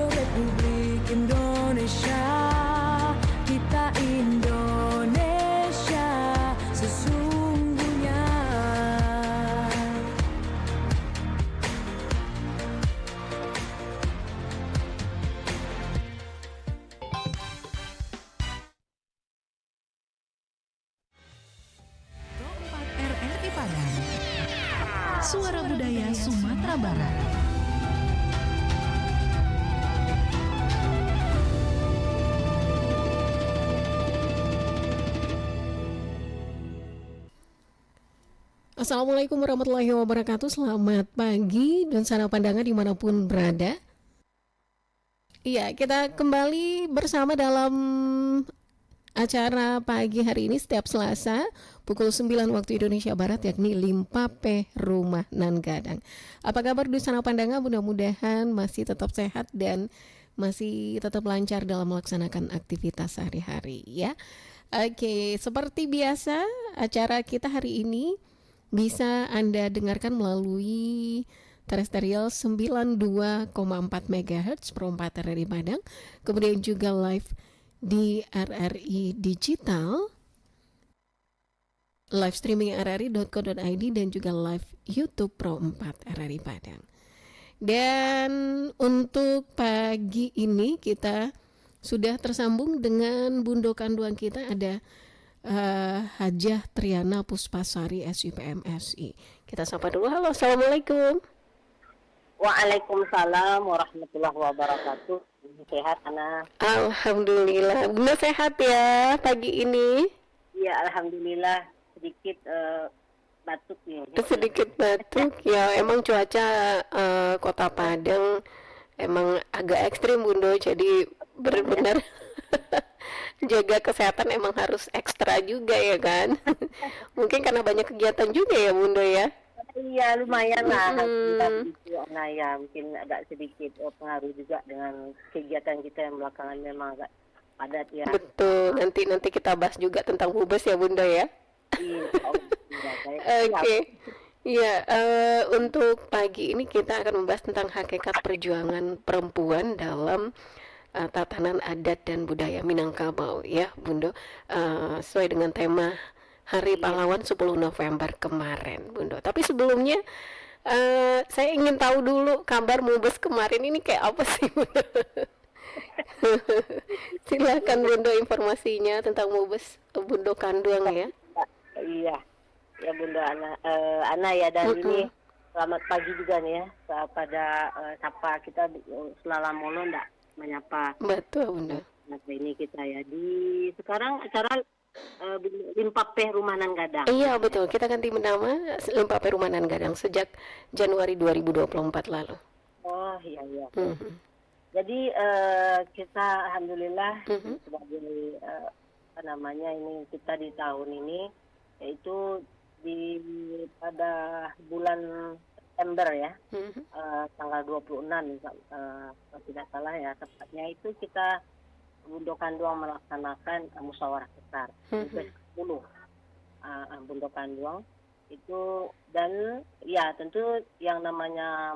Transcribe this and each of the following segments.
Radio Republik Indonesia, kita Indonesia sesungguhnya. Keempat RRI Padang, Suara Budaya Sumatera Barat. Assalamualaikum warahmatullahi wabarakatuh. Selamat pagi dan salam pandangan dimanapun berada. Iya, kita kembali bersama dalam acara pagi hari ini setiap Selasa pukul 9 waktu Indonesia Barat, yakni Limpape Rumah Nan Gadang. Apa kabar di sana pandangan? Mudah-mudahan masih tetap sehat dan masih tetap lancar dalam melaksanakan aktivitas sehari-hari ya. Oke, seperti biasa acara kita hari ini bisa Anda dengarkan melalui terestrial 92,4 MHz perempat RRI Padang, kemudian juga live di RRI Digital, live streaming rri.co.id, dan juga live YouTube Pro 4 RRI Padang. Dan untuk pagi ini kita sudah tersambung dengan Bundo Kanduang kita, ada Hajah Triana Puspasari SIPM SI. Kita sapa dulu. Halo, assalamualaikum. Waalaikumsalam warahmatullahi wabarakatuh. Sehat, Ana? Alhamdulillah. Bunda sehat ya pagi ini? Iya, alhamdulillah. Sedikit batuk nih. Sedikit batuk ya. Emang cuaca Kota Padang emang agak ekstrim, Bundo. Jadi benar-benar jaga kesehatan emang harus ekstra juga ya kan. Mungkin karena banyak kegiatan juga ya Bundo ya. Iya, lumayan lah. Nah ya, mungkin agak sedikit pengaruh juga dengan kegiatan kita yang belakangan memang agak padat ya. Betul. Nanti kita bahas juga tentang Mubes ya Bundo ya. Iya. Oke. Ya, untuk pagi ini kita akan membahas tentang hakikat perjuangan perempuan dalam tatanan adat dan budaya Minangkabau ya Bundo, sesuai dengan tema Hari Pahlawan 10 November kemarin Bundo. Tapi sebelumnya saya ingin tahu dulu kabar Mubes kemarin ini kayak apa sih Bundo? Silakan Bundo informasinya tentang Mubes Bundo Kanduang ya. Iya, ya Bunda Ana ya, dan ini selamat pagi juga nih ya pada sapa kita Selalamono ndak menyapa. Betul Bunda. Nah ini kita ya di sekarang acara Limpape Rumah Nan Gadang. Iya betul, kita ganti nama Limpape Rumah Nan Gadang sejak Januari 2024 lalu. Oh iya. Jadi kita alhamdulillah sebagai apa namanya ini kita di tahun ini yaitu pada bulan September ya, tanggal 26 kalau tidak salah ya tepatnya, itu kita Bundo Kanduang melaksanakan musyawarah besar Mubes 10 Bundo Kanduang itu. Dan ya tentu yang namanya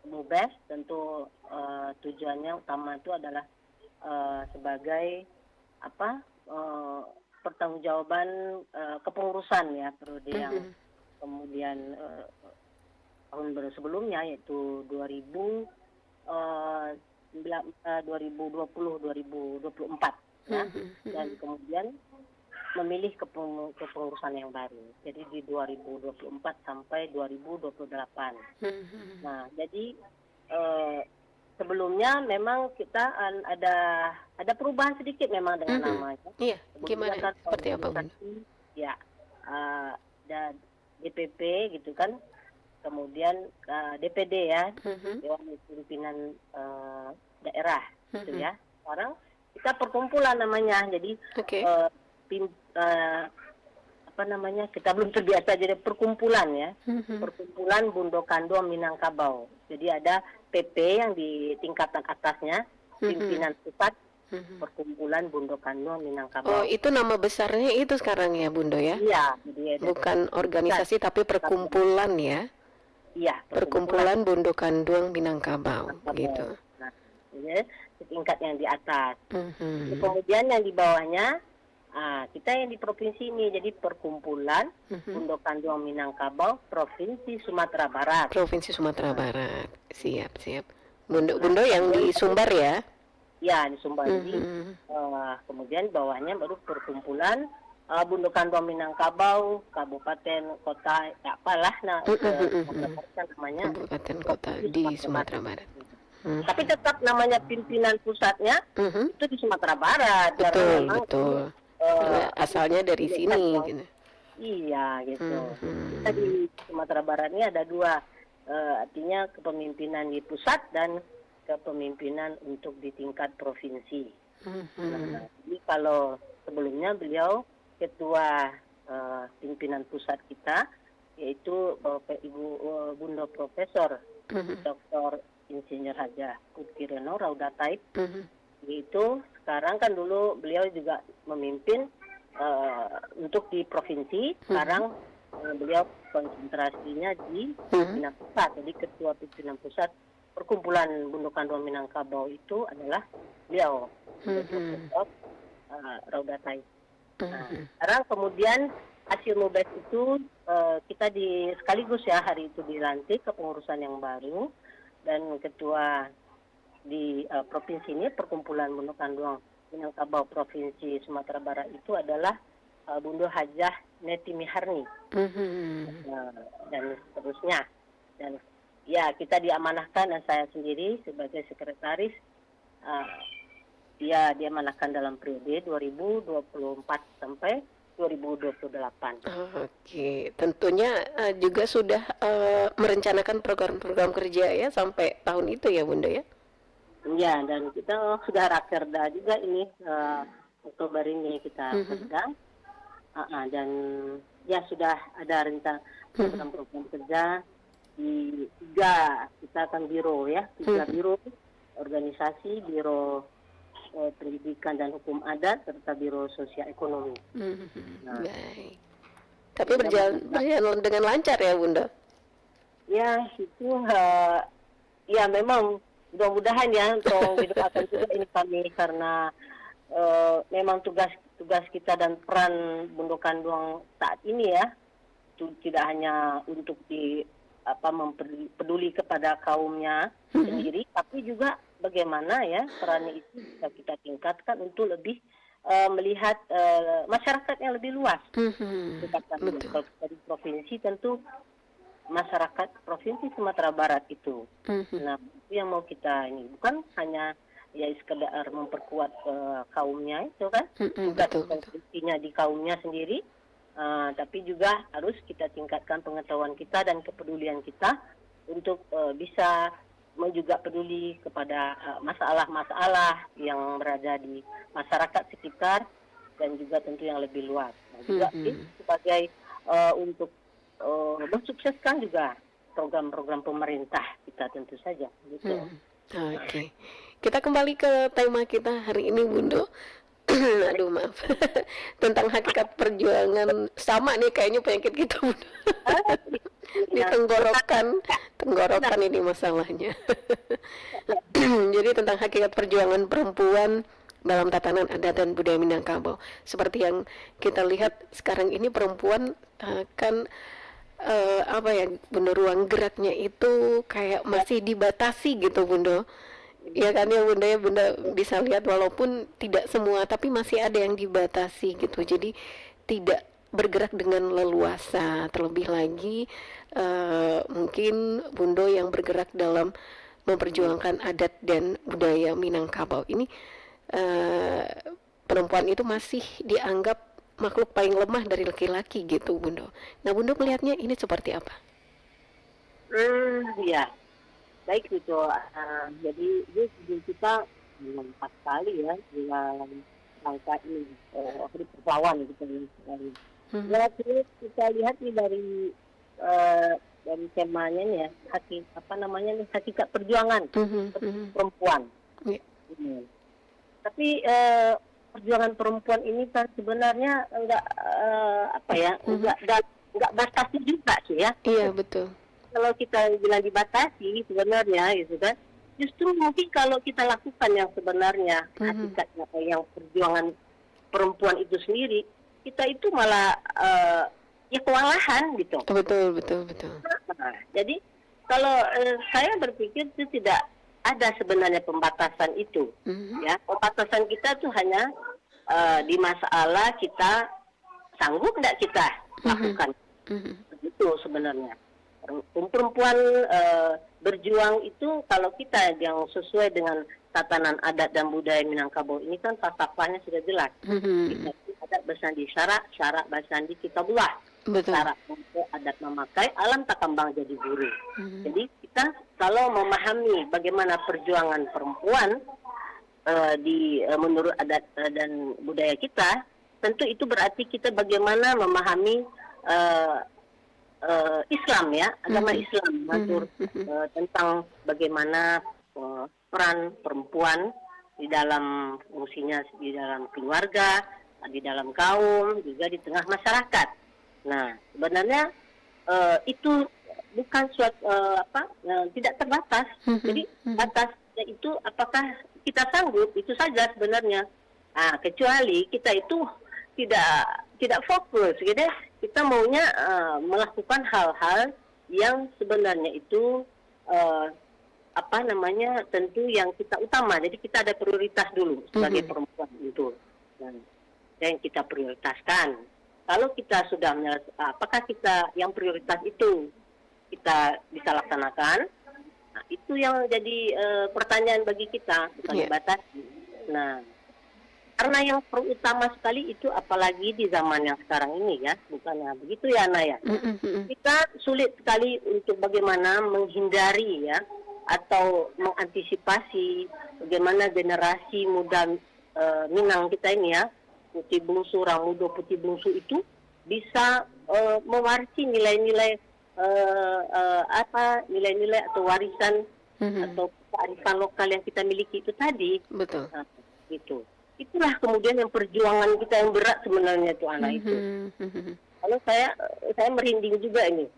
Mubes tentu tujuannya utama itu adalah sebagai pertanggungjawaban kepengurusan ya periode yang kemudian tahun sebelumnya yaitu 2020-2024 ya, dan kemudian memilih kepengurusan yang baru. Jadi di 2024 sampai 2028. Nah, jadi sebelumnya memang kita ada perubahan sedikit memang dengan namanya. Iya, gimana? Kan, seperti apa, Bun? Ya, dan DPP gitu kan. Kemudian DPD ya, Dewan Pimpinan Daerah gitu ya. Sekarang kita perkumpulan namanya. Jadi kita belum terbiasa jadi perkumpulan ya. Perkumpulan Bundo Kanduang Minangkabau. Jadi ada PP yang di tingkatan atasnya, pimpinan pusat, Perkumpulan Bundo Kanduang Minangkabau. Oh, itu nama besarnya itu sekarang ya, Bundo ya? Iya. Bukan organisasi tapi perkumpulan ya? Iya. Perkumpulan Bundo Kanduang Minangkabau, gitu. Nah, ya, setingkat yang di atas. Mhm. Kemudian yang di bawahnya, kita yang di provinsi ini, jadi perkumpulan Bundo Kanduang Minangkabau Provinsi Sumatera Barat. Provinsi Sumatera Barat. Siap, siap. Bundo yang di Sumbar ya? Ya, di Sumbar. Jadi, Mhm. kemudian bawahnya baru perkumpulan Bundo Kanduang Minangkabau, kabupaten, kota, apalah, namanya. Kabupaten kota di Sumatera Barat. Tapi tetap namanya pimpinan pusatnya itu di Sumatera Barat. Karena Betul, memang betul. Karena asalnya dari sini gitu. Iya, gitu. Kita di Sumatera Barat ini ada dua, artinya kepemimpinan di pusat dan kepemimpinan untuk di tingkat provinsi. Nah, jadi kalau sebelumnya beliau ketua pimpinan pusat kita, yaitu Bapak Ibu Bundo Profesor Dr. Insinyur Haja Kutkireno Raudatait, yaitu sekarang kan dulu beliau juga memimpin untuk di provinsi, sekarang beliau konsentrasinya di pimpinan pusat, jadi ketua pimpinan pusat perkumpulan Bundo Kanduang Minangkabau itu adalah beliau, Profesor Raudatait. Nah, sekarang kemudian hasil mubes itu kita sekaligus ya hari itu dilantik kepengurusan yang baru, dan ketua di provinsi ini perkumpulan Bundo Kanduang Minangkabau Provinsi Sumatera Barat itu adalah Bundo Hajah Neti Miharni, dan seterusnya. Dan ya kita diamanahkan, dan saya sendiri sebagai sekretaris dia diamanahkan dalam periode 2024 sampai 2028. Oke, tentunya juga sudah merencanakan program-program kerja ya sampai tahun itu ya Bunda ya? Ya, dan kita sudah rakerda juga ini Oktober ini kita sedang, dan ya sudah ada rencana program-program kerja di 3, kita akan biro ya, 3 biro organisasi, biro pendidikan dan hukum adat, serta biro sosial ekonomi. Baik. Tapi berjalan dengan lancar ya Bunda? Ya, itu ya memang mudah-mudahan ya untuk akan juga ini kami, karena memang tugas kita dan peran Bundo Kanduang saat ini ya, itu tidak hanya untuk peduli kepada kaumnya sendiri, tapi juga bagaimana ya perannya itu bisa kita tingkatkan untuk lebih melihat masyarakat yang lebih luas. Kalau dari provinsi tentu masyarakat provinsi Sumatera Barat itu. Nah, itu yang mau kita ini, bukan hanya ya sekedar memperkuat kaumnya itu kan, juga provinsinya di kaumnya sendiri, tapi juga harus kita tingkatkan pengetahuan kita dan kepedulian kita untuk bisa juga peduli kepada masalah-masalah yang berada di masyarakat sekitar, dan juga tentu yang lebih luas. Nah, juga sebagai untuk mensukseskan juga program-program pemerintah kita tentu saja. Gitu. Oke. Kita kembali ke tema kita hari ini Bundo. Aduh maaf. Tentang hakikat perjuangan, sama nih kayaknya penyakit kita Bundo. Di tenggorokan ini masalahnya. Jadi tentang hakikat perjuangan perempuan dalam tatanan adat dan budaya Minangkabau. Seperti yang kita lihat sekarang ini, perempuan kan Bunda, ruang geraknya itu kayak masih dibatasi gitu Bunda. Ya kan ya Bunda, ya Bunda bisa lihat walaupun tidak semua, tapi masih ada yang dibatasi gitu. Jadi tidak bergerak dengan leluasa. Terlebih lagi mungkin Bundo yang bergerak dalam memperjuangkan adat dan budaya Minangkabau ini, perempuan itu masih dianggap makhluk paling lemah dari laki-laki gitu Bundo. Nah Bundo melihatnya ini seperti apa? Ya, baik gitu. Jadi kita pas sekali ya dengan rangka ini hari pahlawan gitu. Ya, kita lihat nih dari temanya nih ya, hakikat perjuangan perempuan. Tapi perjuangan perempuan ini kan sebenarnya enggak batasi juga sih ya. Iya betul. Kalau kita bilang dibatasi sebenarnya gitu kan, Justru mungkin kalau kita lakukan yang sebenarnya, hakikatnya yang perjuangan perempuan itu sendiri, kita itu malah ya kewalahan gitu. Betul, betul, betul. Nah, jadi kalau saya berpikir itu tidak ada sebenarnya pembatasan itu. Ya, pembatasan kita tuh hanya di masalah kita sanggup tidak kita lakukan. Itu sebenarnya. Perempuan berjuang itu kalau kita yang sesuai dengan tatanan adat dan budaya Minangkabau ini kan falsafahnya sudah jelas. Kita adat bersandi syarak bersandi kitabullah. Betul. Syarak adat memakai, alam tak kembang jadi guru. Jadi kita kalau memahami bagaimana perjuangan perempuan menurut adat dan budaya kita, tentu itu berarti kita bagaimana memahami Islam ya, agama Islam mengatur tentang bagaimana peran perempuan di dalam fungsinya di dalam keluarga, di dalam kaum, juga di tengah masyarakat. Nah, sebenarnya itu bukan suatu tidak terbatas. Jadi batasnya itu apakah kita sanggup, itu saja sebenarnya. Kecuali kita itu tidak fokus, gitu. Kita maunya melakukan hal-hal yang sebenarnya itu tentu yang kita utama. Jadi kita ada prioritas dulu sebagai perempuan itu, yang kita prioritaskan. Kalau kita sudah apakah kita yang prioritas itu kita bisa laksanakan? Nah, itu yang jadi pertanyaan bagi kita, bukan dibatasi. Nah, karena yang terutama sekali itu apalagi di zaman yang sekarang ini ya, bukannya begitu ya Naya. Kita sulit sekali untuk bagaimana menghindari ya atau mengantisipasi bagaimana generasi muda Minang kita ini ya, putih bungsu, Ramudo putih bungsu itu bisa mewarisi nilai-nilai nilai-nilai atau warisan atau kearifan lokal yang kita miliki itu tadi. Betul. Nah, gitu. Itulah kemudian yang perjuangan kita yang berat sebenarnya itu anak itu. Kalau saya merinding juga ini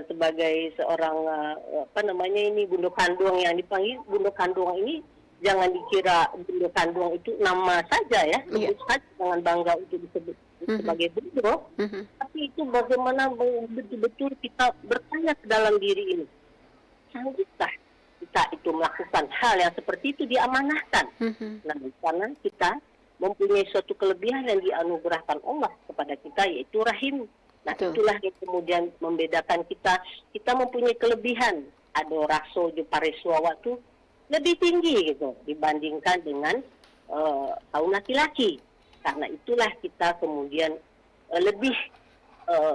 sebagai seorang ini Bundo Kanduang yang dipanggil Bundo Kanduang ini. Jangan dikira Bundo Kanduang itu nama saja ya, jangan bangga untuk disebut sebagai Bundo, tapi itu bagaimana betul-betul kita bertanya ke dalam diri ini, sanggupkah kita itu melakukan hal yang seperti itu diamanahkan. Nah, karena kita mempunyai suatu kelebihan yang dianugerahkan Allah kepada kita, yaitu rahim. Nah, itulah yang kemudian membedakan kita. Kita mempunyai kelebihan, ada raso jupareswa waktu lebih tinggi gitu dibandingkan dengan kaum laki-laki. Karena itulah kita kemudian lebih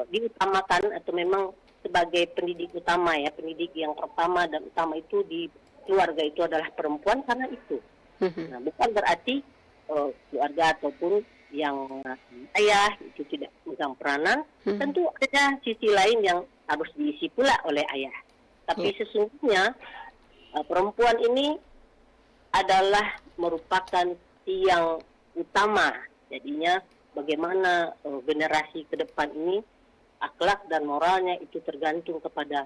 diutamakan atau memang sebagai pendidik utama ya, pendidik yang pertama dan utama itu di keluarga itu adalah perempuan karena itu. Nah, bukan berarti keluarga ataupun yang ayah itu tidak memegang peranan. Tentu ada sisi lain yang harus diisi pula oleh ayah. Tapi sesungguhnya perempuan ini adalah merupakan tiang utama. Jadinya bagaimana generasi ke depan ini akhlak dan moralnya itu tergantung kepada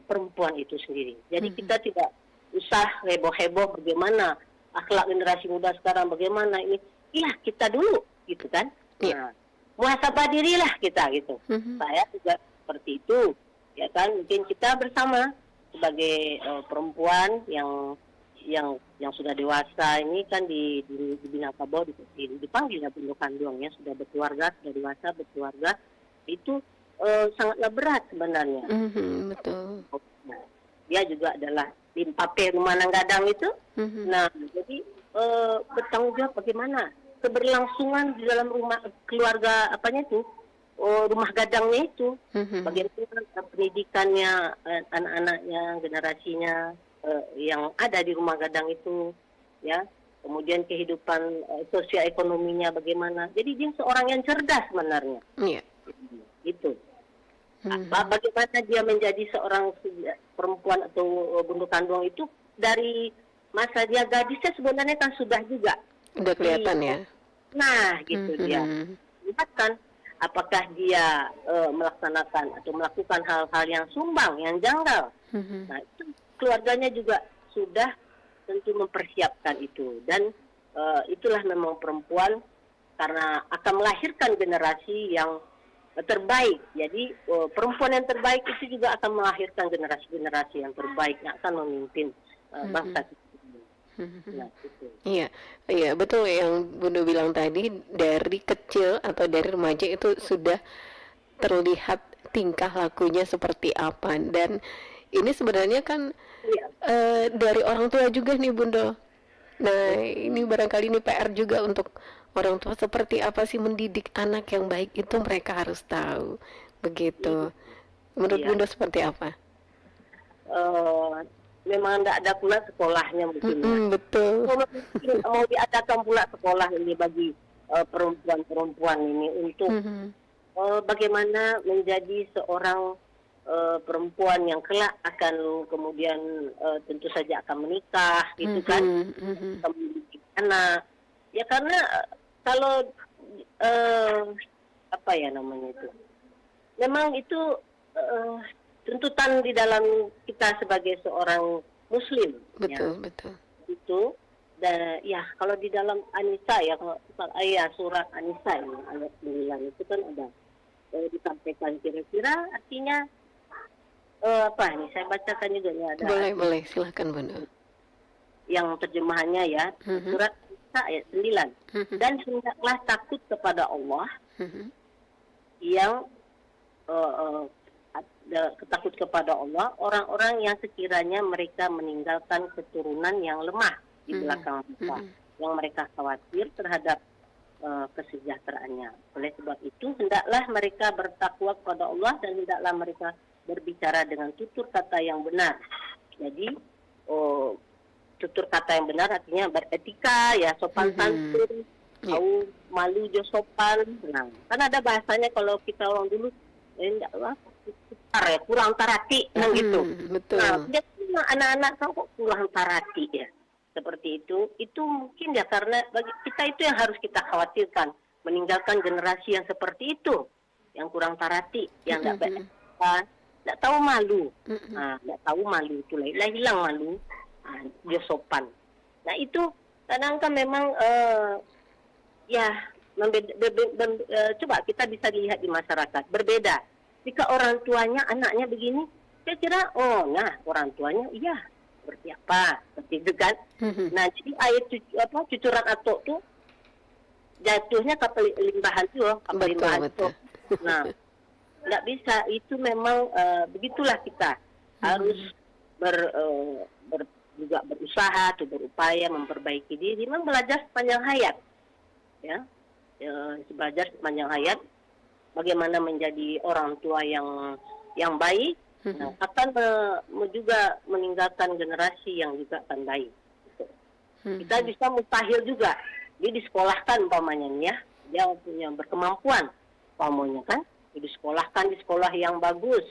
perempuan itu sendiri. Jadi kita tidak usah heboh-heboh bagaimana akhlak generasi muda sekarang, bagaimana ini. Iya, kita dulu gitu kan. Nah, muhasabah dirilah kita gitu. Saya juga seperti itu. Ya kan, mungkin kita bersama sebagai perempuan yang sudah dewasa ini kan di Minangkabau dipanggil Bundo Kanduangnya sudah berkeluarga, sudah dewasa berkeluarga, itu sangatlah berat sebenarnya. Betul. Nah, dia juga adalah Limpape Rumah Nanggadang itu. Nah, jadi bertanggung jawab bagaimana keberlangsungan di dalam rumah keluarga rumah gadangnya itu, bagaimana pendidikannya anak-anaknya, generasinya yang ada di rumah gadang itu, ya. Kemudian kehidupan sosial ekonominya bagaimana. Jadi dia seorang yang cerdas sebenarnya. Itu. Bagaimana dia menjadi seorang perempuan atau Bundo Kanduang itu dari masa dia gadisnya sebenarnya kan sudah juga. Udah kelihatan ya. Nah, gitu dia. Lihat kan apakah dia melaksanakan atau melakukan hal-hal yang sumbang, yang janggal. Nah, itu keluarganya juga sudah tentu mempersiapkan itu. Dan itulah memang perempuan, karena akan melahirkan generasi yang terbaik. Jadi perempuan yang terbaik itu juga akan melahirkan generasi-generasi yang terbaik yang akan memimpin bangsa kita. Nah, itu. Iya, iya betul yang Bunda bilang tadi, dari kecil atau dari remaja itu sudah terlihat tingkah lakunya seperti apa, dan ini sebenarnya kan Iya. dari orang tua juga nih Bunda. Nah ini barangkali ini PR juga untuk orang tua, seperti apa sih mendidik anak yang baik itu mereka harus tahu, begitu. Menurut Iya. Bunda seperti apa? Memang tidak ada pula sekolahnya mungkin. Betul. Mau diadakan pula sekolah ini bagi perempuan-perempuan ini untuk bagaimana menjadi seorang perempuan yang kelak akan kemudian tentu saja akan menikah, gitu kan, akan memiliki anak. Ya karena kalau apa ya namanya itu, memang itu tuntutan di dalam kita sebagai seorang Muslim. Betul, ya. betul. Itu dan ya kalau di dalam An-Nisa ya, kalau ayat surat An-Nisa ini ayat 9 itu kan ada disampaikan kira-kira artinya apa ini saya bacakan juga ya, ada Boleh silakan Bunda. yang terjemahannya ya, surat An-Nisa ayat 9. Dan hendaklah takut kepada Allah yang takut kepada Allah orang-orang yang sekiranya mereka meninggalkan keturunan yang lemah di belakang mereka, yang mereka khawatir terhadap kesejahteraannya. Oleh sebab itu hendaklah mereka bertakwa kepada Allah dan hendaklah mereka berbicara dengan tutur kata yang benar. Jadi tutur kata yang benar artinya beretika ya, sopan santun, tahu malu jo sopan. Nah, kan ada bahasanya kalau kita orang dulu kurang tarati gitu. Betul. Nah, biasanya anak-anak kok kurang tarati ya. Seperti itu mungkin ya karena bagi kita itu yang harus kita khawatirkan, meninggalkan generasi yang seperti itu, yang kurang tarati, yang tidak beretika, tidak tahu malu. Nah, tidak tahu malu itu lah hilang malu, dia sopan. Nah, itu kadang kan memang ya coba kita bisa lihat di masyarakat berbeda. Jika orang tuanya anaknya begini, saya kira nah orang tuanya iya seperti apa, seperti itu kan. Nah, jadi air cucuran atok tuh jatuhnya ke limbahan tuh, limbahan tuh. Nah, nggak bisa, itu memang begitulah kita harus juga berusaha atau berupaya memperbaiki diri, memang belajar sepanjang hayat, ya belajar sepanjang hayat bagaimana menjadi orang tua yang baik, akan juga meninggalkan generasi yang juga akan baik. Kita bisa mustahil juga, dia disekolahkan umpamanya ya, dia punya berkemampuan umpamanya kan, dia disekolahkan di sekolah yang bagus,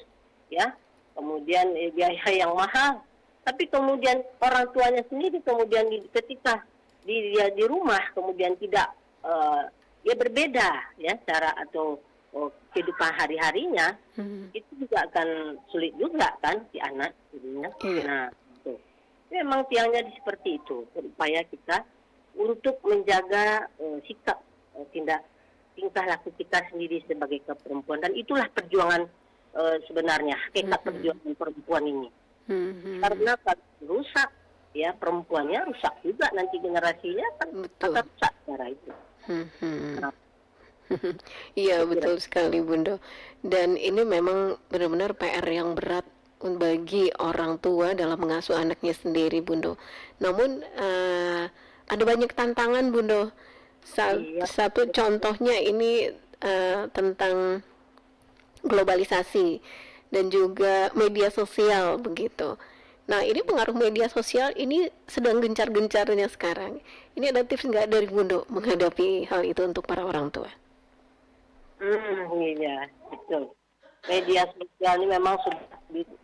ya, kemudian biaya yang mahal, tapi kemudian orang tuanya sendiri kemudian ketika dia di rumah kemudian tidak ya berbeda ya cara atau kehidupan hari-harinya, itu juga akan sulit juga kan si anak jadinya. Nah, itu memang tiangnya seperti itu, berupaya kita untuk menjaga sikap tingkah laku kita sendiri sebagai perempuan, dan itulah perjuangan sebenarnya hakikat perjuangan perempuan ini. Karena kalau rusak ya perempuannya, rusak juga nanti generasinya kan akan rusak cara itu. Nah, iya betul sekali Bunda, dan ini memang benar-benar PR yang berat bagi orang tua dalam mengasuh anaknya sendiri Bunda. Namun ada banyak tantangan Bunda. Satu contohnya ini tentang globalisasi dan juga media sosial begitu. Nah, ini pengaruh media sosial ini sedang gencar-gencarnya sekarang. Ini ada tips nggak dari Bunda menghadapi hal itu untuk para orang tua? Iya, betul. Media sosial ini memang sudah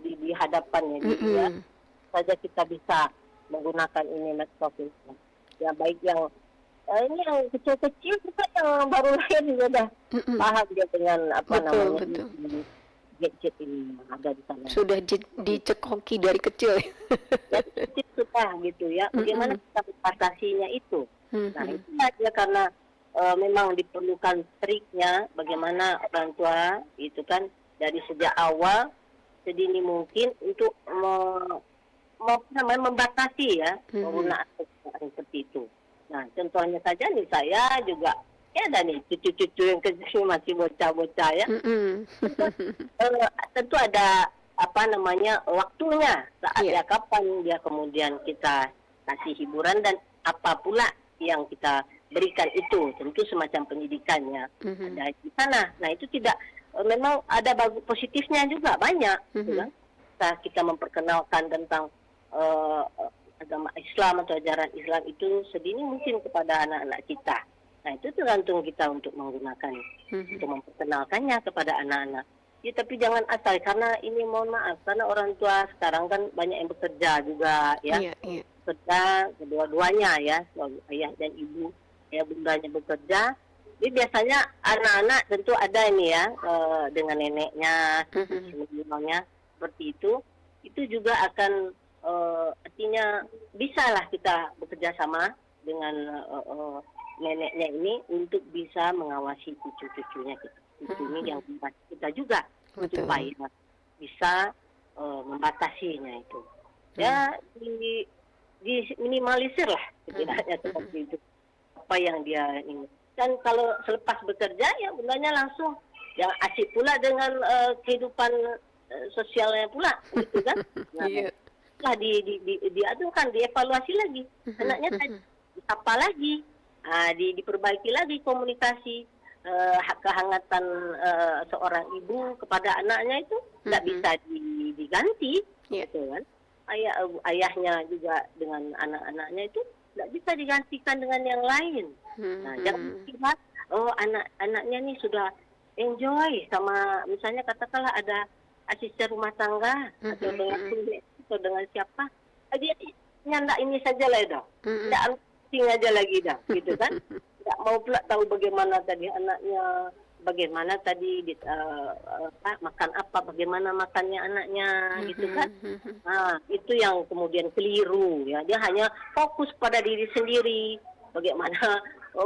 dihadapkan ya, ya. Saja kita bisa menggunakan ini medsos. Ya baik yang ini yang kecil-kecil juga, yang baru lahir juga dah paham dia dengan apa namanya gadget ini ada di sana. Sudah dicekoki dari kecil. sudah gitu ya. Bagaimana kita membatasinya itu? Nah, itu aja karena memang diperlukan triknya bagaimana orang tua itu kan dari sejak awal sedini mungkin untuk membatasi ya penggunaan seperti itu. Nah, contohnya saja nih saya juga ya ada nih cucu-cucu yang kecil masih bocah-bocah ya. Tentu ada waktunya saat ya kapan dia kemudian kita kasih hiburan dan apa pula yang kita berikan itu tentu semacam pendidikannya ada di sana. Nah itu tidak memang ada bagus positifnya juga banyak, gitu kan? Kita memperkenalkan tentang agama Islam atau ajaran Islam itu sedini mungkin kepada anak-anak kita. Nah itu tergantung kita untuk menggunakan untuk memperkenalkannya kepada anak-anak. Ya tapi jangan asal karena ini mohon maaf karena orang tua sekarang kan banyak yang bekerja juga ya. Bekerja kedua-duanya ya, ayah dan ibu, ya bundanya bekerja. Jadi biasanya anak-anak tentu ada ini ya dengan neneknya, semuanya seperti itu. Itu juga akan artinya bisalah kita bekerja sama dengan neneknya ini untuk bisa mengawasi cucu-cucunya kita. Ini yang kita juga supaya bisa membatasinya itu. Ya diminimalisir lah setidaknya seperti itu apa yang dia ingin. Dan kalau selepas bekerja ya bundanya langsung yang asik pula dengan kehidupan sosialnya pula gitu kan. Nah, setelah diadukan, dievaluasi lagi. Anaknya tadi apa lagi? Diperbaiki lagi komunikasi. Kehangatan seorang ibu kepada anaknya itu tidak bisa diganti, gitu kan? Ayahnya juga dengan anak-anaknya itu tidak bisa digantikan dengan yang lain. Nah, jangan kira anak-anaknya nih sudah enjoy sama misalnya katakanlah ada asisten rumah tangga atau dengan suami atau dengan siapa, dia nyandak ini saja lah dah, tidak penting aja lagi dah, gitu kan? Tidak mau pula tahu bagaimana tadi anaknya, bagaimana tadi makan apa, bagaimana makannya anaknya, gitu kan? Nah, itu yang kemudian keliru ya. Dia hanya fokus pada diri sendiri, bagaimana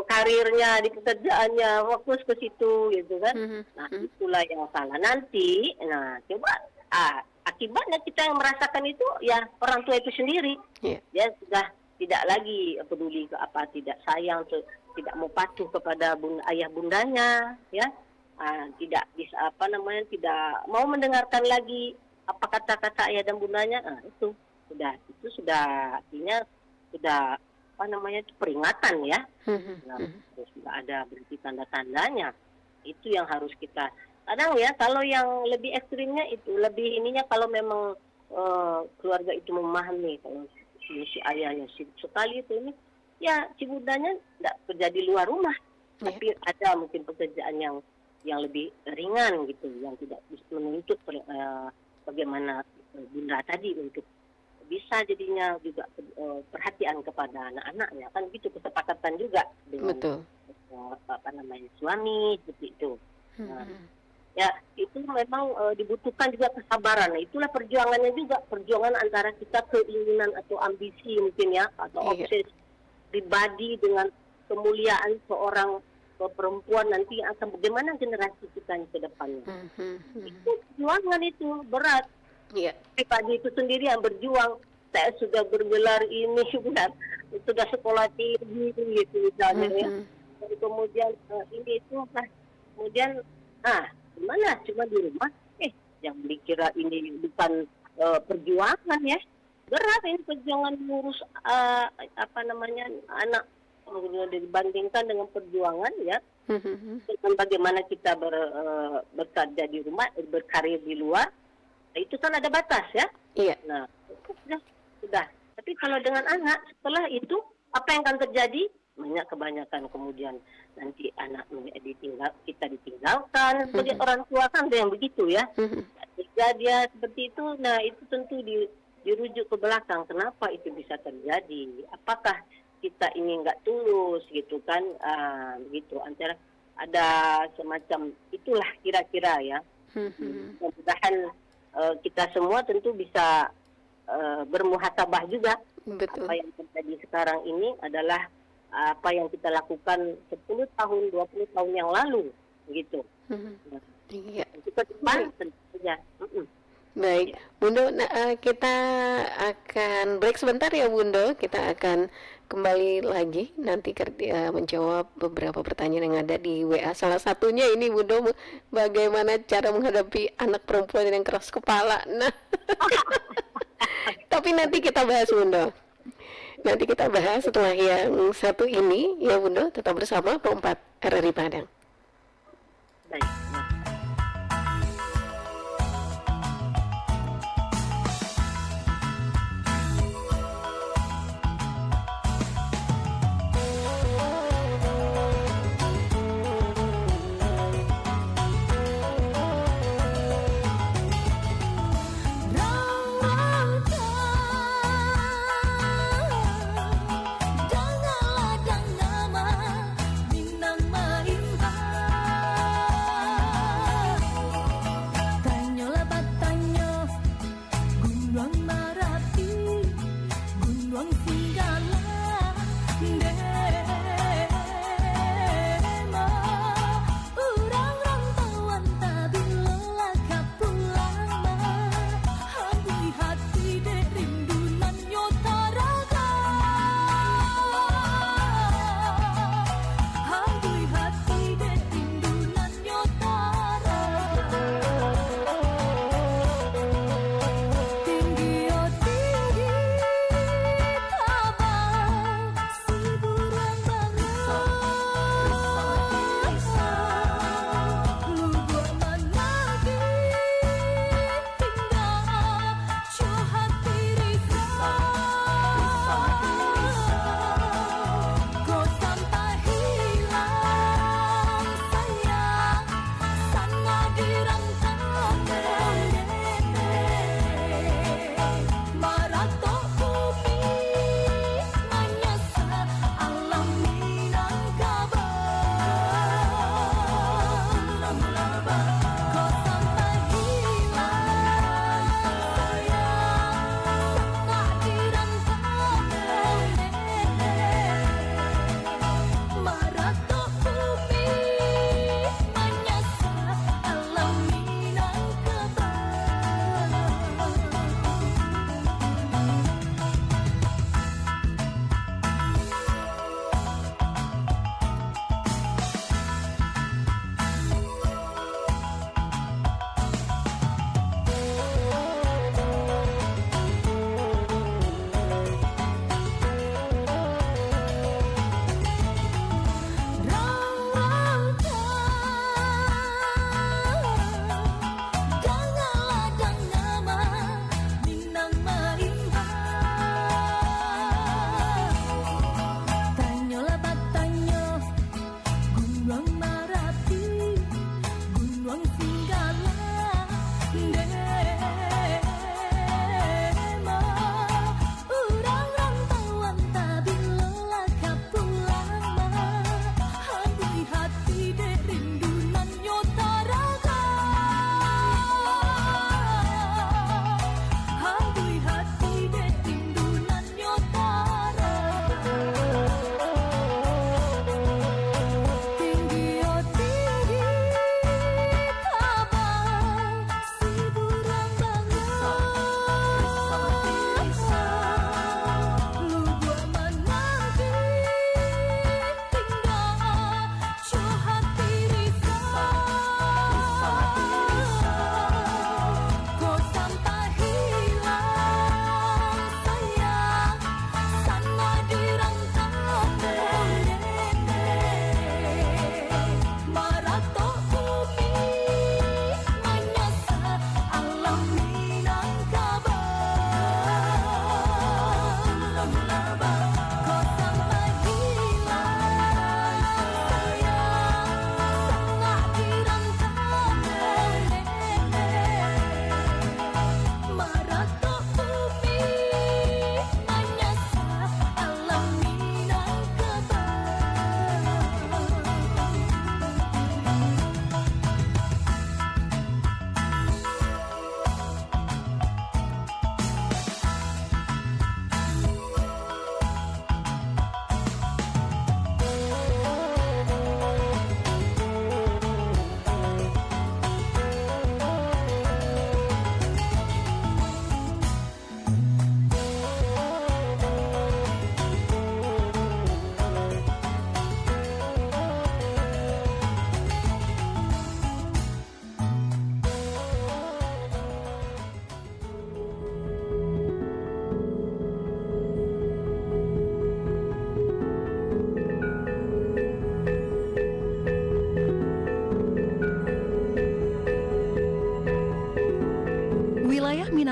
karirnya di pekerjaannya, fokus ke situ, gitu kan? Nah, itulah yang salah. Nanti, coba akibatnya kita yang merasakan itu ya orang tua itu sendiri. Dia sudah tidak lagi peduli ke apa, tidak sayang, tidak mau patuh kepada ayah bundanya, ya, tidak bisa tidak mau mendengarkan lagi apa kata-kata ayah dan bundanya. Itu sudah artinya sudah itu peringatan ya. Sudah ada berarti tanda-tandanya. Itu yang harus kita kadang ya kalau yang lebih ekstrimnya itu lebih ininya kalau memang keluarga itu memahami kalau si ayahnya sekali itu ini ya si bundanya tidak kerja di luar rumah, tapi ada mungkin pekerjaan yang lebih ringan gitu, yang tidak menuntut bagaimana bunda tadi untuk bisa jadinya juga perhatian kepada anak-anaknya, kan gitu kesepakatan juga dengan suami seperti itu. Ya itu memang dibutuhkan juga kesabaran. Nah, itulah perjuangannya juga, perjuangan antara kita keinginan atau ambisi mungkin ya atau obsesi pribadi dengan kemuliaan seorang perempuan nanti yang akan bagaimana generasi kita ke depannya. Itu perjuangan itu berat. Pribadi itu sendiri yang berjuang. Saya sudah bergelar ini, sudah sekolah tinggi gitu misalnya ya. Dan kemudian ini itu kemudian gimana cuma di rumah yang dikira ini bukan perjuangan ya, berat ini perjuangan mengurus anak dibandingkan dengan perjuangan ya dengan bagaimana kita bekerja di rumah, berkarir di luar. Nah, itu kan ada batas ya. Nah sudah tapi kalau dengan anak setelah itu apa yang akan terjadi? Kebanyakan kemudian nanti anak kita ditinggalkan sebagai orang tua, kan ada yang begitu ya. Jika dia seperti itu, nah itu tentu dirujuk ke belakang. Kenapa itu bisa terjadi? Apakah kita ini nggak tulus gitu kan? Gitu antara ada semacam itulah kira-kira ya. Mudah-mudahan kita semua tentu bisa bermuhasabah juga Betul. Apa yang terjadi sekarang ini adalah apa yang kita lakukan 10 tahun, 20 tahun yang lalu, begitu. Nah, Iya. kita depan tentunya. Baik, Bundo, kita akan break sebentar ya, Bundo. Kita akan kembali lagi nanti menjawab beberapa pertanyaan yang ada di WA. Salah satunya ini, Bundo, bagaimana cara menghadapi anak perempuan yang keras kepala. Nah, tapi nanti kita bahas, Bundo. Nanti kita bahas setelah yang satu ini, ya, Bundo. Tetap bersama Pro 4 RRI Padang. Baik. Dengarlah nama Minang Maimba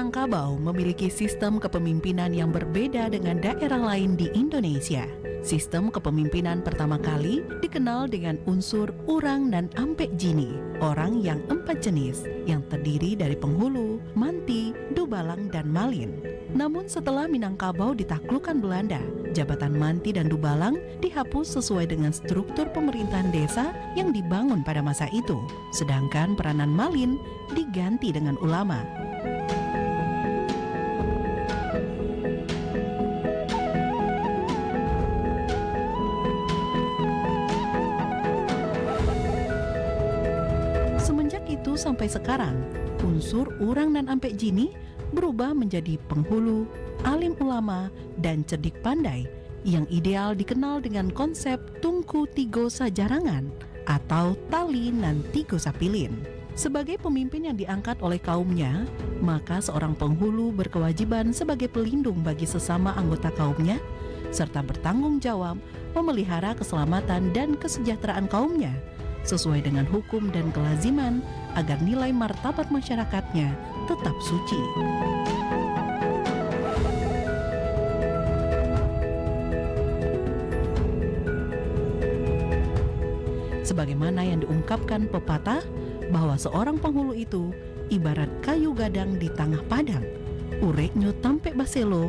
Minangkabau memiliki sistem kepemimpinan yang berbeda dengan daerah lain di Indonesia. Sistem kepemimpinan pertama kali dikenal dengan unsur Urang dan Ampek Jini, orang yang 4 jenis, yang terdiri dari penghulu, manti, dubalang, dan malin. Namun setelah Minangkabau ditaklukkan Belanda, jabatan manti dan dubalang dihapus sesuai dengan struktur pemerintahan desa yang dibangun pada masa itu. Sedangkan peranan malin diganti dengan ulama. Semenjak itu sampai sekarang, unsur Urang dan Ampek Jini berubah menjadi penghulu, alim ulama, dan cerdik pandai yang ideal dikenal dengan konsep tungku tigo sajarangan atau tali nan tigo sapilin. Sebagai pemimpin yang diangkat oleh kaumnya, maka seorang penghulu berkewajiban sebagai pelindung bagi sesama anggota kaumnya, serta bertanggung jawab memelihara keselamatan dan kesejahteraan kaumnya, sesuai dengan hukum dan kelaziman agar nilai martabat masyarakatnya tetap suci. Sebagaimana yang diungkapkan pepatah bahwa seorang penghulu itu ibarat kayu gadang di tengah padang, ureknyo tampek baselo,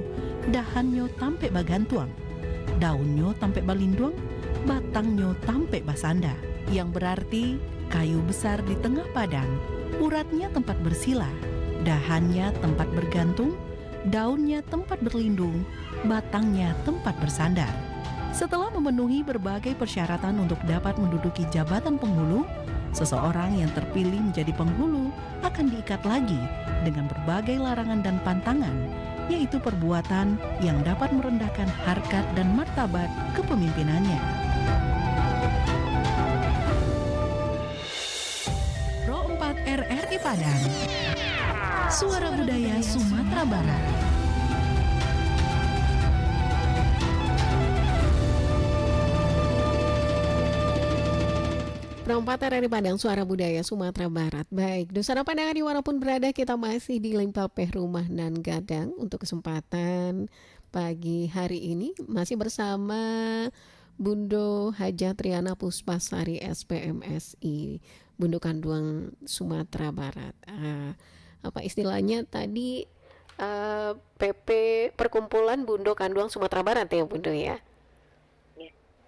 dahannya tampek bagantuang, daunnya tampek balinduang, batangnya tampek basanda, yang berarti kayu besar di tengah padang, uratnya tempat bersila, dahannya tempat bergantung, daunnya tempat berlindung, batangnya tempat bersandar. Setelah memenuhi berbagai persyaratan untuk dapat menduduki jabatan penghulu, seseorang yang terpilih menjadi penghulu akan diikat lagi dengan berbagai larangan dan pantangan, yaitu perbuatan yang dapat merendahkan harkat dan martabat kepemimpinannya. Pro 4 RRI Padang, Suara Budaya Sumatera Barat. Perempat RRI Padang, Suara Budaya Sumatera Barat. Baik, Dusana Pandangan dimanapun berada, kita masih di Limpapeh Rumah Nan Gadang untuk kesempatan pagi hari ini. Masih bersama Bundo Haja Triana Puspasari SPMSI, Bundo Kanduang Sumatera Barat. Apa istilahnya tadi, PP Perkumpulan Bundo Kanduang Sumatera Barat ya Bundo ya?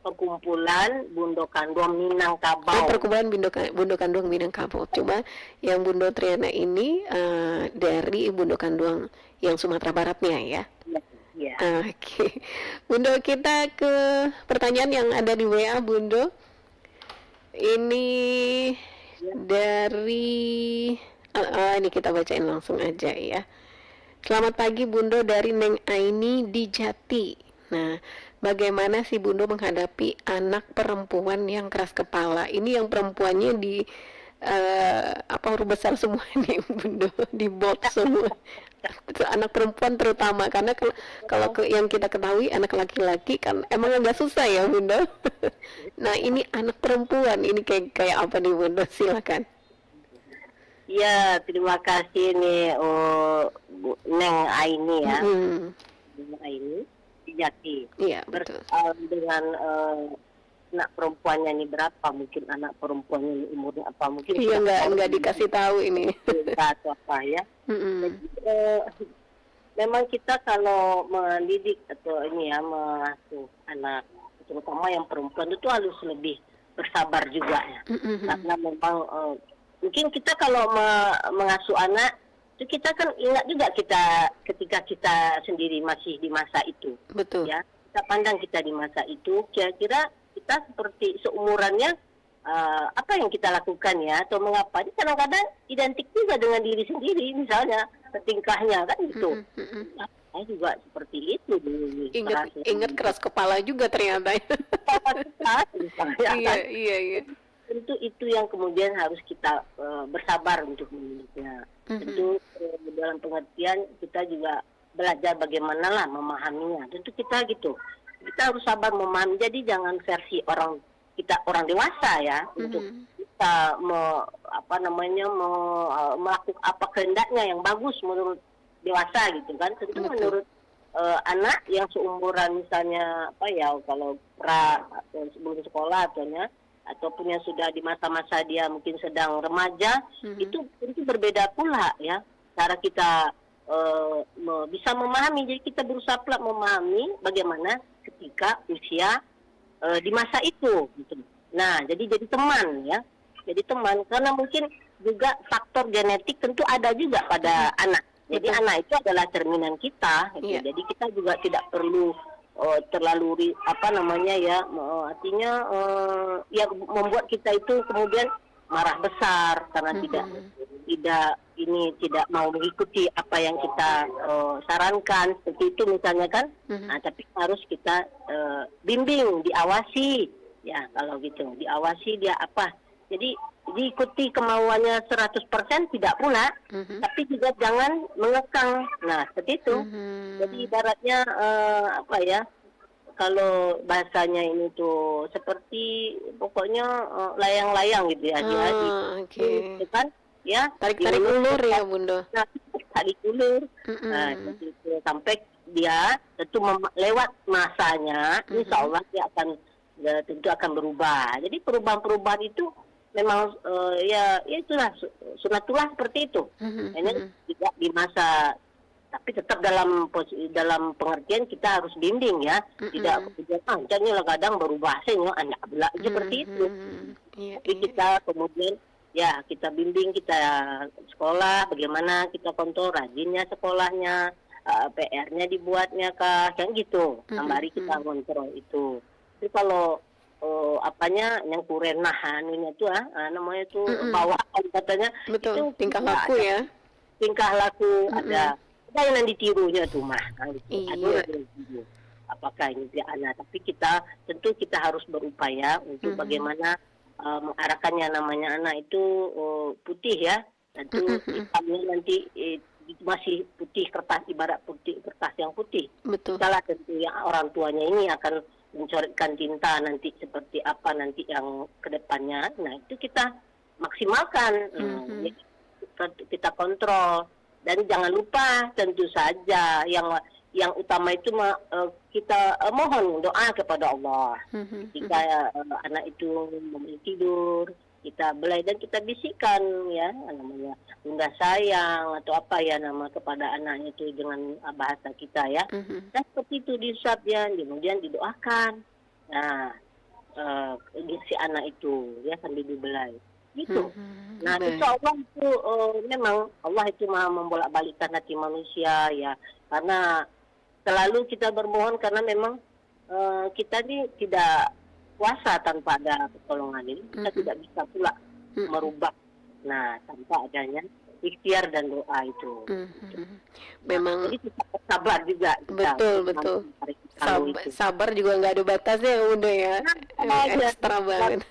Perkumpulan Bundo Kanduang Minangkabau. Perkumpulan Bundo Kanduang Minangkabau. Cuma yang Bundo Triana ini dari Bundo Kanduang yang Sumatera Baratnya ya. Ya. Oke. Bundo, kita ke pertanyaan yang ada di WA Bundo. Ini dari ini kita bacain langsung aja ya. Selamat pagi Bundo, dari Neng Aini di Jati. Nah, bagaimana sih Bundo menghadapi anak perempuan yang keras kepala? Ini yang perempuannya di huruf besar semua nih Bundo, di bold semua. Anak perempuan terutama, karena kalau yang kita ketahui anak laki-laki kan emang agak susah ya Bundo. Nah, ini anak perempuan, ini kayak apa nih Bundo? Silakan. Ya, terima kasih nih Neng Aini ya. Neng Aini Jati. Iya, betul. Dengan anak perempuannya ini berapa, mungkin anak perempuannya ini umurnya apa, mungkin iya, nggak dikasih tahu ini atau apa ya. Jadi, memang kita kalau mendidik atau ini ya, mengasuh anak terutama yang perempuan itu harus lebih bersabar juga ya. Karena memang mungkin kita kalau mengasuh anak itu kita kan ingat juga kita ketika kita sendiri masih di masa itu. Betul. Ya, kita pandang kita di masa itu, kira-kira kita seperti seumurannya apa yang kita lakukan ya, atau mengapa? Ini kadang-kadang identik juga dengan diri sendiri, misalnya tingkahnya kan gitu. Saya juga seperti itu dulu. Ingat keras kepala juga ternyata. Iya. Tentu itu yang kemudian harus kita bersabar untuk mendidiknya. Tentu dalam pengertian kita juga belajar bagaimana lah memahaminya. Tentu kita gitu. Kita harus sabar memahami. Jadi jangan versi orang dewasa ya, untuk kita melakukan apa kehendaknya yang bagus menurut dewasa gitu kan. Tentu Betul. menurut anak yang seumuran misalnya apa ya, kalau sebelum sekolah ataupun yang sudah di masa-masa dia mungkin sedang remaja, itu tentu berbeda pula ya cara kita bisa memahami. Jadi kita berusaha pula memahami bagaimana ketika usia di masa itu gitu. Nah, jadi teman ya. Jadi teman, karena mungkin juga faktor genetik tentu ada juga pada anak. Jadi anak itu adalah cerminan kita gitu. Iya. Jadi kita juga tidak perlu terlalu artinya yang membuat kita itu kemudian marah besar karena tidak mau mengikuti apa yang kita sarankan seperti itu misalnya kan. Nah, tapi harus kita bimbing, diawasi ya, kalau gitu diawasi dia apa. Jadi diikuti kemauannya 100% tidak pula, tapi juga jangan mengekang. Nah, seperti itu. Jadi ibaratnya kalau bahasanya ini tuh seperti pokoknya layang-layang gitu ya, adik-adik. Oke. Gitu kan? Ya, Tarik-tarik ulur ya, Bunda. Tarik ulur. Nah, gitu. Sampai dia tentu lewat masanya, insya Allah dia tentu akan berubah. Jadi perubahan-perubahan itu memang ya itulah sunatullah seperti itu. Ini tidak di masa, tapi tetap dalam pengertian kita harus bimbing ya. Tidak kemudian kadang berubah saja anak belak seperti itu. Tapi kita kemudian ya kita bimbing, kita sekolah bagaimana kita kontrol rajinnya sekolahnya, PR-nya dibuatnya kah, yang gitu. Sembari kita kontrol itu. Tapi kalau yang kurenahannya itu namanya itu bawaan katanya. Betul, Itu tingkah laku ya. Tingkah laku ada yang ditirunya tuh mah. Iya. Ada yang ditiru. Apakah ini dia anak? Tapi tentu kita harus berupaya untuk bagaimana mengarahkannya. Namanya anak itu putih ya. Tentu hitamnya nanti masih putih kertas, ibarat putih kertas yang putih. Betul. Salah tentu yang orang tuanya ini akan mencoretkan tinta nanti seperti apa nanti yang kedepannya. Nah, itu kita maksimalkan, kita kontrol. Dan jangan lupa tentu saja yang utama itu kita mohon doa kepada Allah. Jika anak itu memilih tidur, kita belai dan kita bisikan ya namanya bunda sayang atau apa ya nama kepada anaknya itu dengan bahasa kita ya. Dan seperti itu diusap ya, kemudian didoakan. Nah, si anak itu ya sambil dibelai gitu. Nah, insya Allah itu memang Allah itu maha membolak-balikkan hati manusia ya, karena selalu kita bermohon karena memang kita ini tidak kuasa tanpa ada pertolongan ini. Kita tidak bisa pula merubah. Nah, tanpa adanya ikhtiar dan doa itu. Memang jadi kita sabar juga. Betul. Sabar juga nggak ada batasnya ya, Bunda ya. Ekstra banget.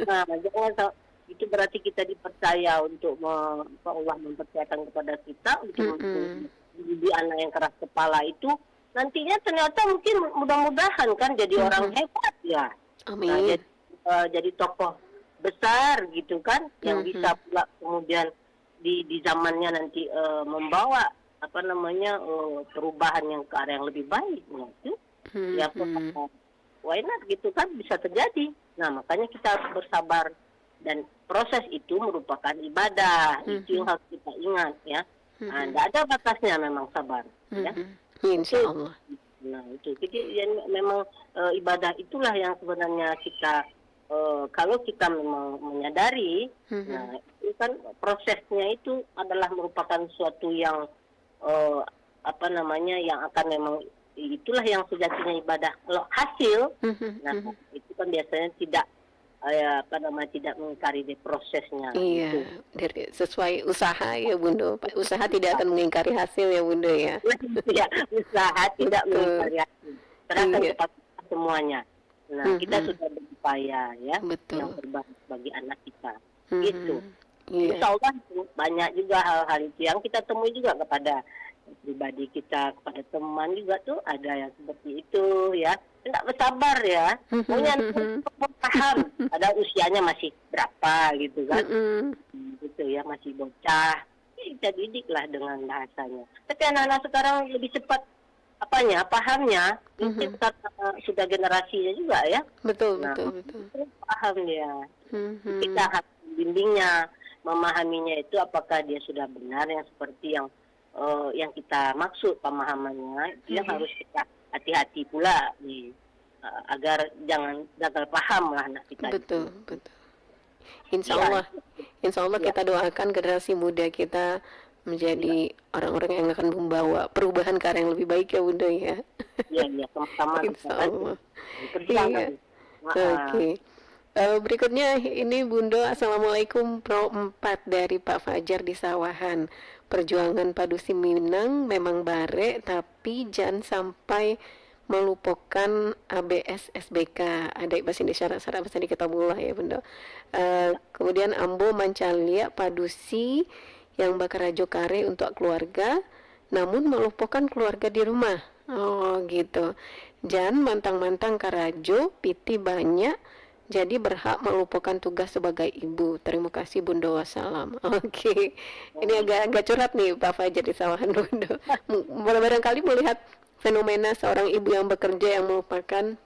Nah, jangan itu berarti kita dipercaya untuk Allah mempercayakan kepada kita untuk menjadi anak yang keras kepala itu. Nantinya ternyata mungkin mudah-mudahan kan jadi orang hebat ya. Amin. Nah, jadi tokoh besar gitu kan, yang bisa pula kemudian di zamannya nanti membawa perubahan yang ke arah yang lebih baik. Nah, itu ya why not gitu kan, bisa terjadi. Nah, makanya kita harus bersabar dan proses itu merupakan ibadah. Itu yang harus kita ingat ya. Nah, tidak ada batasnya memang sabar ya. Insya Allah. Nah, itu jadi memang ibadah itulah yang sebenarnya kita kalau kita memang menyadari, nah itu kan prosesnya itu adalah merupakan suatu yang yang akan memang itulah yang sejatinya ibadah. Kalau hasil, nah itu kan biasanya tidak tidak mengingkari di prosesnya. Iya, gitu. Sesuai usaha ya, Bunda. Usaha tidak akan mengingkari hasil ya, Bunda ya. Ya, usaha tidak mengingkari hasil. Serahkan kepada semuanya. Nah, kita sudah berupaya ya, yang terbaik bagi anak kita. Gitu. Insya Allah banyak juga hal-hal itu yang kita temui juga kepada pribadi kita, kepada teman juga tuh ada yang seperti itu ya. Tidak bersabar ya, punya paham, ada usianya masih berapa gitu kan, gitu ya, masih bocah, kita didiklah dengan bahasanya. Tapi anak-anak sekarang lebih cepat pahamnya, mungkin karena sudah generasinya juga ya. Betul, Nah, betul. paham dia. Mhm. Kita harus membimbingnya, memahaminya itu apakah dia sudah benar yang seperti yang kita maksud pemahamannya. Itu yang harus kita hati-hati pula agar jangan gagal paham lah anak kita. Betul. Insya Iya. Allah, Iya. kita doakan generasi muda kita menjadi orang-orang yang akan membawa perubahan ke arah yang lebih baik ya Bunda ya. Iya, sama-sama. Insya Allah. Perjuangan. Oke. Berikutnya ini Bunda, Assalamualaikum Pro 4 dari Pak Fajar di Sawahan. Perjuangan Padusi Minang memang bare, tapi jangan sampai melupakan ABS SBK. Ada bahasa Indonesia syarat-syarat bahasa di kitabullah ya Bunda. Kemudian Ambo Mancalia Padusi yang bakar rajo kare untuk keluarga, namun melupakan keluarga di rumah. Oh gitu. Jangan mantang-mantang karajo, piti banyak, jadi berhak melupakan tugas sebagai ibu. Terima kasih Bunda, wassalam. Oke. Ini agak curhat nih Pak Fajar di Sawahan Bunda. Barangkali melihat fenomena seorang ibu yang bekerja yang melupakan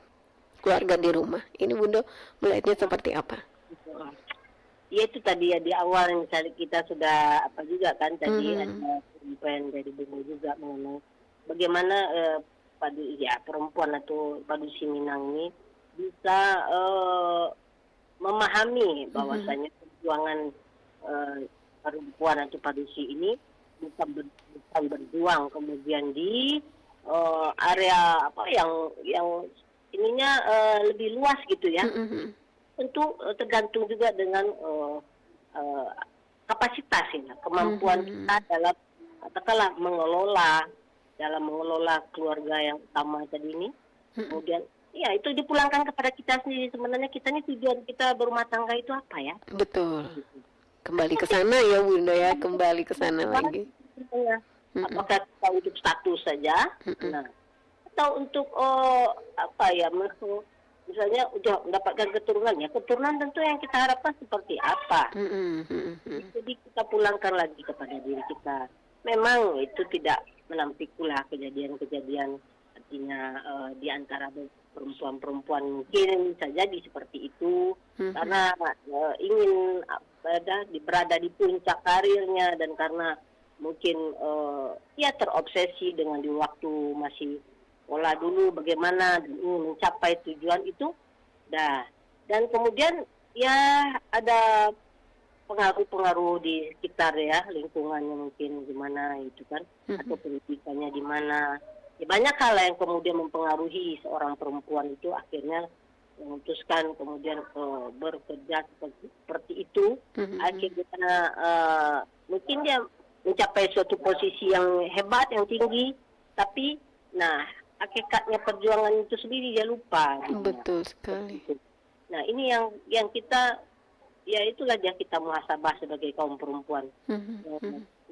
keluarga di rumah. Ini Bunda melihatnya seperti apa? Ya itu tadi ya di awal misalnya kita sudah juga kan tadi ada penyampaian dari Bunda juga mengenai bagaimana perempuan atau Padusi Minang ini bisa memahami bahwasanya perjuangan perempuan atau Padusi ini bukan berjuang kemudian di area yang ininya lebih luas gitu ya. Tentu tergantung juga dengan kapasitas ya, kemampuan kita dalam katakanlah mengelola keluarga yang utama tadi ini. Kemudian ya itu dipulangkan kepada kita sendiri. Sebenarnya kita ini tujuan kita berumah tangga itu apa ya? Betul. Kembali ke sana ya Bunda ya, kembali ke sana lagi. Apakah kita untuk status saja? Nah, atau untuk misalnya udah mendapatkan keturunan ya, keturunan tentu yang kita harapkan seperti apa. Jadi kita pulangkan lagi kepada diri kita. Memang itu tidak menampik pula kejadian-kejadian artinya di antara perempuan-perempuan mungkin bisa jadi seperti itu karena ingin berada di puncak karirnya dan karena mungkin terobsesi dengan di waktu masih sekolah dulu bagaimana ingin mencapai tujuan itu dan kemudian ya ada pengaruh-pengaruh di sekitar ya lingkungannya mungkin gimana itu kan atau pendidikannya di mana ya, banyak hal yang kemudian mempengaruhi seorang perempuan itu akhirnya memutuskan kemudian bekerja seperti itu akhirnya mungkin dia mencapai suatu posisi yang hebat yang tinggi tapi hakikatnya perjuangan itu sendiri dia lupa. Betul sekali. Nah ini yang kita ya itulah yang kita muhasabah sebagai kaum perempuan.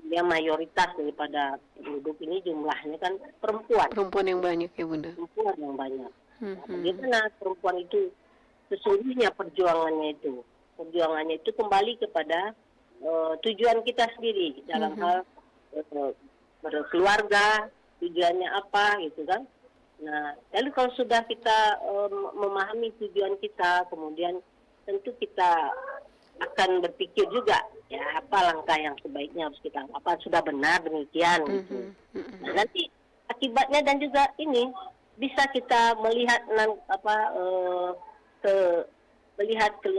Yang mayoritas daripada penduduk ini jumlahnya kan perempuan. Perempuan yang banyak ya Bunda. Perempuan yang banyak. Bagaimana perempuan itu sesungguhnya perjuangannya itu kembali kepada tujuan kita sendiri dalam hal berkeluarga. Tujuannya apa gitu kan. Nah, lalu kalau sudah kita memahami tujuan kita, kemudian tentu kita akan berpikir juga ya apa langkah yang sebaiknya harus kita apa sudah benar demikian gitu. Nah, nanti akibatnya dan juga ini bisa kita melihat melihat ke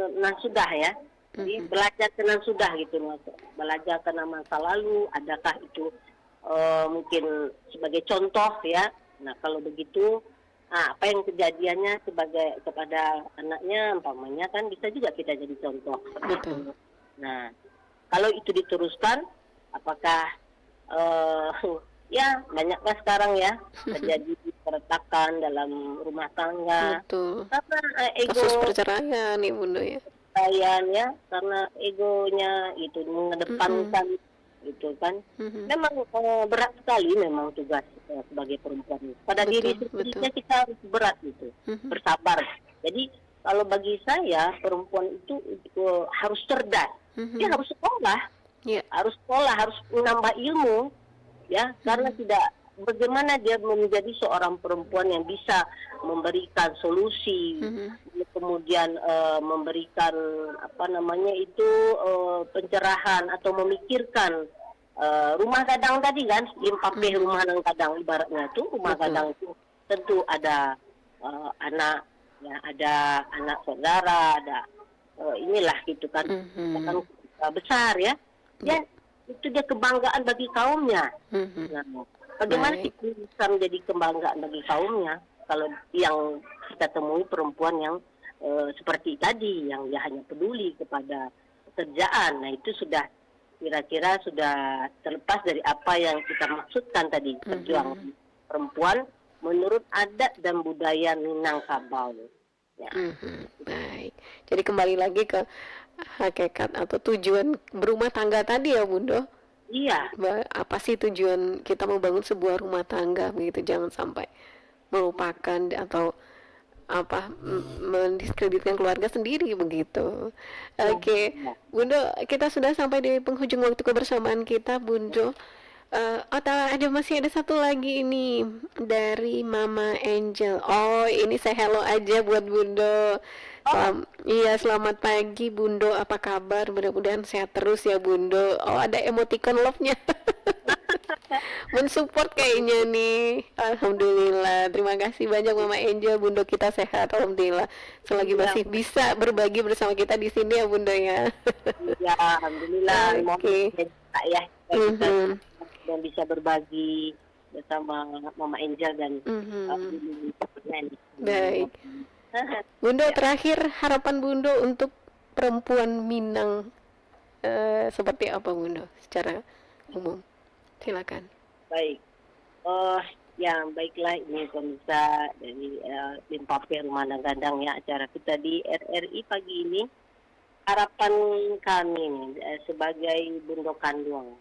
sudah ya. Jadi belajar ke sudah gitu, belajar ke masa lalu, adakah itu mungkin sebagai contoh ya. Nah kalau begitu apa yang kejadiannya kepada anaknya umpamanya kan bisa juga kita jadi contoh. Betul. Nah kalau itu diteruskan apakah ya banyaklah sekarang ya terjadi peretakan dalam rumah tangga. Betul. Karena ego kasus perceraian nih Bunda ya. Ya karena egonya itu mengedepankan itu kan memang berat sekali memang tugas sebagai perempuan pada diri sendirinya kita harus berat itu bersabar. Jadi kalau bagi saya perempuan itu harus cerdas, dia harus sekolah Ya. harus sekolah, harus menambah ilmu, ya, karena tidak bagaimana dia menjadi seorang perempuan yang bisa memberikan solusi, kemudian memberikan apa namanya itu pencerahan atau memikirkan rumah gadang tadi kan, 5P rumah gadang ibaratnya itu rumah gadang itu tentu ada anak, ya, ada anak saudara, ada inilah gitu kan, kan besar ya, ya itu dia kebanggaan bagi kaumnya. Nah, bagaimana kita bisa menjadi kebanggaan bagi kaumnya kalau yang kita temui perempuan yang seperti tadi, yang dia hanya peduli kepada pekerjaan. Nah itu sudah kira-kira sudah terlepas dari apa yang kita maksudkan tadi, perjuangan perempuan menurut adat dan budaya Minangkabau. Ya. Baik, jadi kembali lagi ke hakikat atau tujuan berumah tangga tadi ya Bundo. Iya. Apa sih tujuan kita membangun sebuah rumah tangga begitu, jangan sampai melupakan atau apa mendiskreditkan keluarga sendiri begitu. Oke. Bundo, kita sudah sampai di penghujung waktu kebersamaan kita Bundo. Atau masih ada satu lagi ini dari Mama Angel. Oh, ini saya hello aja buat Bundo. Iya, selamat pagi Bundo, apa kabar? Mudah-mudahan sehat terus ya Bundo. Oh, ada emoticon love-nya. Mensupport kayaknya nih. Alhamdulillah. Terima kasih banyak Mama Angel. Bundo kita sehat, alhamdulillah. Selagi masih bisa berbagi bersama kita di sini ya Bundo ya. Ya, alhamdulillah. Oke. Ya, dan bisa berbagi bersama Mama Angel dan baik. Bundo, terakhir harapan Bundo untuk perempuan Minang seperti apa Bundo secara umum? Silakan. Baik. Ya baiklah, ini pemirsa dari 5P Rumah Gadang ya, acara kita di RRI pagi ini. Harapan kami nih sebagai Bundo Kanduang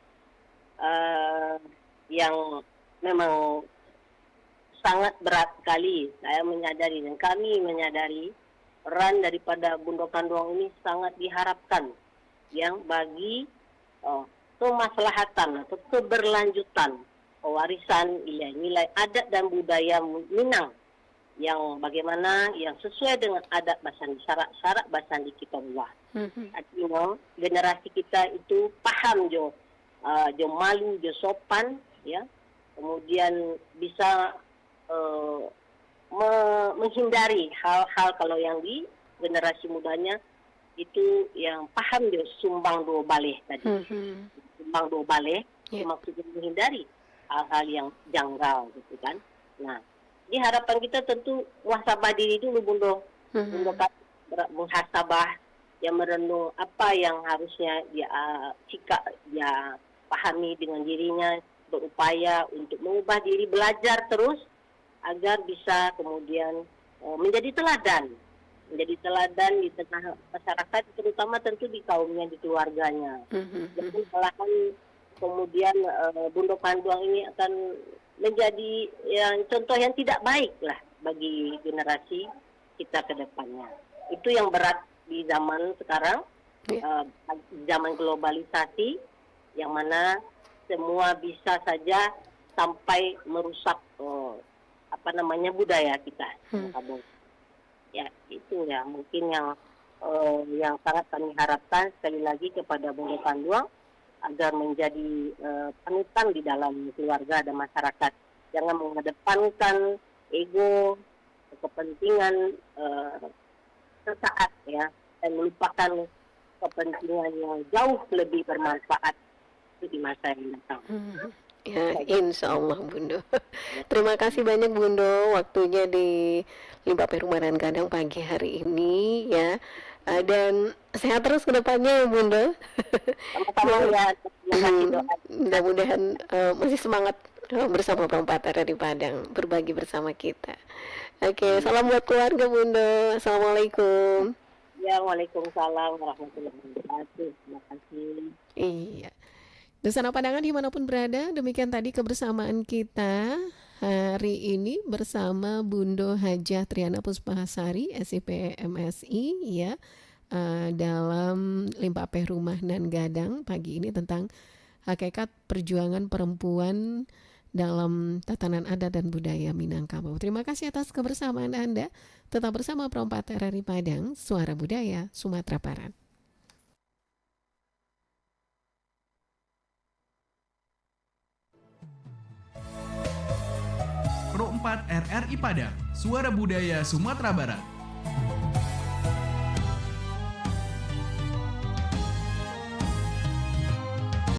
yang memang sangat berat sekali, saya menyadari dan kami menyadari peran daripada Bundo Kanduang ini sangat diharapkan yang bagi kemaslahatan atau keberlanjutan pewarisan nilai-nilai adat dan budaya Minang yang bagaimana yang sesuai dengan adat Basandi, syarat-syarat Basandi kita buat. Artinya generasi kita itu paham jo malu, jo sopan, ya, kemudian bisa menghindari hal-hal kalau yang di generasi mudanya itu yang paham jo sumbang do baleh tadi. Sumbang do baleh maksudnya menghindari hal-hal yang janggal gitu kan. Nah, di harapan kita tentu muhasabah diri dulu Bundo muhasabah, yang merenung apa yang harusnya dia dia pahami dengan dirinya, berupaya untuk mengubah diri, belajar terus agar bisa kemudian menjadi teladan di tengah masyarakat, terutama tentu di kaumnya, di keluarganya. Jadi malahan kemudian Bundo Kanduang ini akan menjadi contoh yang tidak baik lah bagi generasi kita ke depannya. Itu yang berat di zaman sekarang, zaman globalisasi, yang mana semua bisa saja sampai merusak budaya kita. Ya, itu ya mungkin yang sangat kami harapkan sekali lagi kepada Bundo Kanduang agar menjadi panutan di dalam keluarga dan masyarakat. Jangan mengedepankan ego, kepentingan sesaat ya, dan melupakan kepentingan yang jauh lebih bermanfaat di masa yang datang. Ya, insya Allah Bundo. Terima kasih banyak Bundo waktunya di 5P Rumah Gadang pagi hari ini ya. Dan sehat terus ke depannya ya Bundo. Sama-sama ya. Mudah-mudahan masih semangat bersama Perempat dari Padang, berbagi bersama kita. Oke, salam buat keluarga Bundo. Assalamualaikum. Ya, waalaikumsalam warahmatullahi wabarakatuh. Terima kasih. Iya. Desana Pandangan dimanapun berada, demikian tadi kebersamaan kita hari ini bersama Bundo Hajah Triana Puspahasari, SIP MSI ya. dalam Limpa Peh Rumah Nan Gadang pagi ini tentang hakikat perjuangan perempuan dalam tatanan adat dan budaya Minangkabau. Terima kasih atas kebersamaan Anda. Tetap bersama Pro 4 RRI Padang, Suara Budaya Sumatera Barat. Pro 4 RRI Padang, Suara Budaya Sumatera Barat.